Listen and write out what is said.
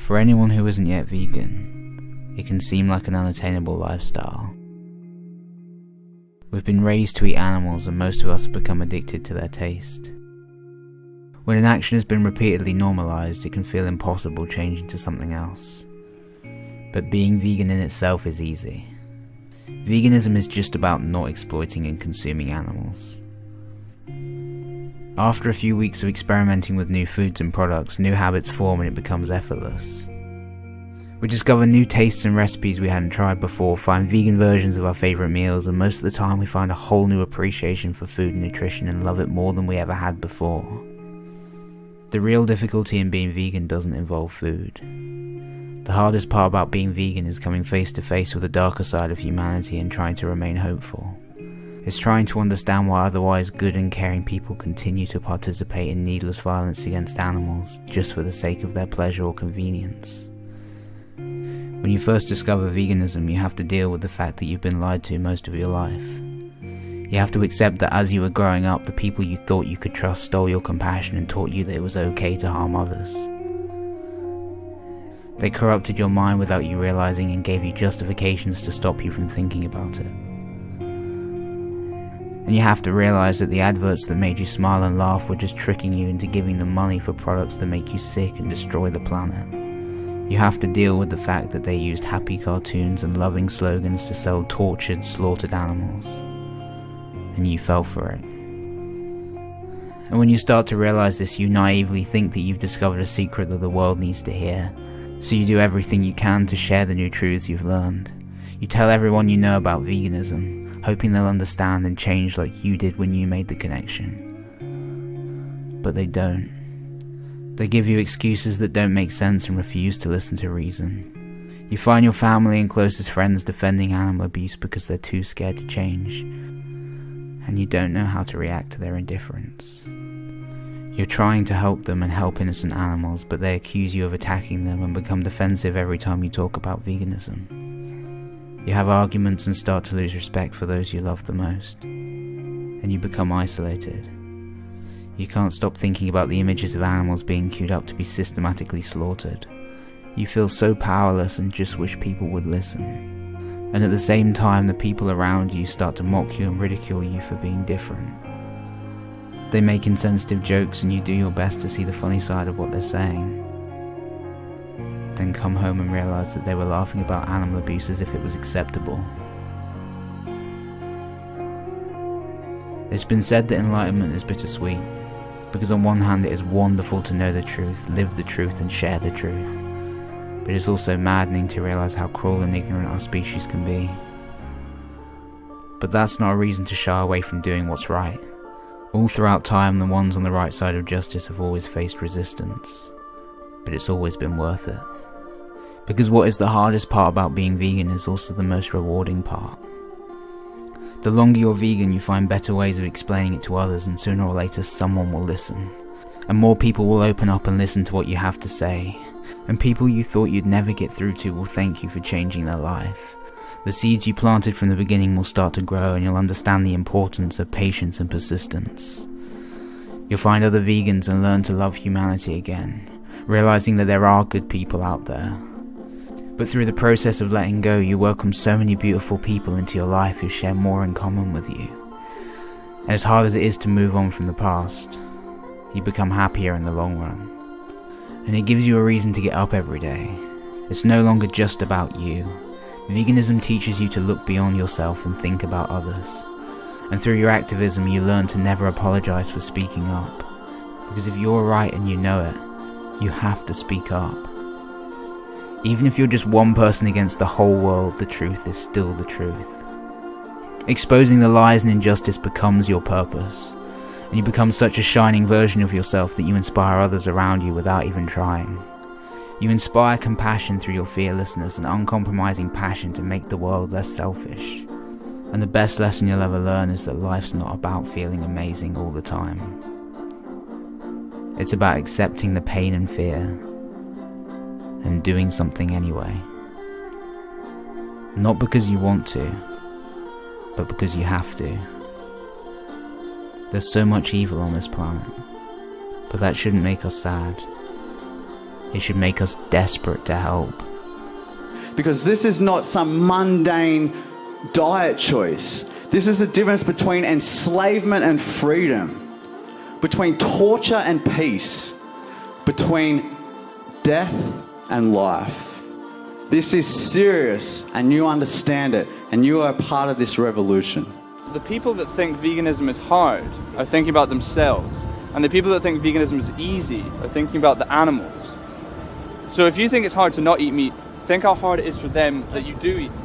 For anyone who isn't yet vegan, it can seem like an unattainable lifestyle. We've been raised to eat animals, and most of us have become addicted to their taste. When an action has been repeatedly normalized, it can feel impossible changing to something else. But being vegan in itself is easy. Veganism is just about not exploiting and consuming animals. After a few weeks of experimenting with new foods and products, new habits form and it becomes effortless. We discover new tastes and recipes we hadn't tried before, find vegan versions of our favourite meals, and most of the time we find a whole new appreciation for food and nutrition and love it more than we ever had before. The real difficulty in being vegan doesn't involve food. The hardest part about being vegan is coming face to face with the darker side of humanity and trying to remain hopeful. It's trying to understand why otherwise good and caring people continue to participate in needless violence against animals just for the sake of their pleasure or convenience. When you first discover veganism, you have to deal with the fact that you've been lied to most of your life. You have to accept that as you were growing up, the people you thought you could trust stole your compassion and taught you that it was okay to harm others. They corrupted your mind without you realizing and gave you justifications to stop you from thinking about it. And you have to realize that the adverts that made you smile and laugh were just tricking you into giving them money for products that make you sick and destroy the planet. You have to deal with the fact that they used happy cartoons and loving slogans to sell tortured, slaughtered animals. And you fell for it. And when you start to realize this, you naively think that you've discovered a secret that the world needs to hear. So you do everything you can to share the new truths you've learned. You tell everyone you know about veganism, hoping they'll understand and change like you did when you made the connection. But they don't. They give you excuses that don't make sense and refuse to listen to reason. You find your family and closest friends defending animal abuse because they're too scared to change. And you don't know how to react to their indifference. You're trying to help them and help innocent animals, but they accuse you of attacking them and become defensive every time you talk about veganism. You have arguments and start to lose respect for those you love the most. And you become isolated. You can't stop thinking about the images of animals being queued up to be systematically slaughtered. You feel so powerless and just wish people would listen. And at the same time, the people around you start to mock you and ridicule you for being different. They make insensitive jokes and you do your best to see the funny side of what they're saying. Then come home and realize that they were laughing about animal abuse as if it was acceptable. It's been said that enlightenment is bittersweet, because on one hand it is wonderful to know the truth, live the truth and share the truth. But it's also maddening to realize how cruel and ignorant our species can be. But that's not a reason to shy away from doing what's right. All throughout time, the ones on the right side of justice have always faced resistance. But it's always been worth it. Because what is the hardest part about being vegan is also the most rewarding part. The longer you're vegan, you find better ways of explaining it to others, and sooner or later someone will listen. And more people will open up and listen to what you have to say. And people you thought you'd never get through to will thank you for changing their life. The seeds you planted from the beginning will start to grow, and you'll understand the importance of patience and persistence. You'll find other vegans and learn to love humanity again, realizing that there are good people out there. But through the process of letting go, you welcome so many beautiful people into your life who share more in common with you. And as hard as it is to move on from the past, you become happier in the long run. And it gives you a reason to get up every day. It's no longer just about you. Veganism teaches you to look beyond yourself and think about others. And through your activism, you learn to never apologize for speaking up. Because if you're right and you know it, you have to speak up. Even if you're just one person against the whole world, the truth is still the truth. Exposing the lies and injustice becomes your purpose, and you become such a shining version of yourself that you inspire others around you without even trying. You inspire compassion through your fearlessness and uncompromising passion to make the world less selfish. And the best lesson you'll ever learn is that life's not about feeling amazing all the time. It's about accepting the pain and fear, and doing something anyway. Not because you want to, but because you have to. There's so much evil on this planet, but that shouldn't make us sad. It should make us desperate to help. Because this is not some mundane diet choice. This is the difference between enslavement and freedom, between torture and peace, between death and life. This is serious, and you understand it, and you are a part of this revolution. The people that think veganism is hard are thinking about themselves, and the people that think veganism is easy are thinking about the animals. So if you think it's hard to not eat meat, think how hard it is for them that you do eat meat.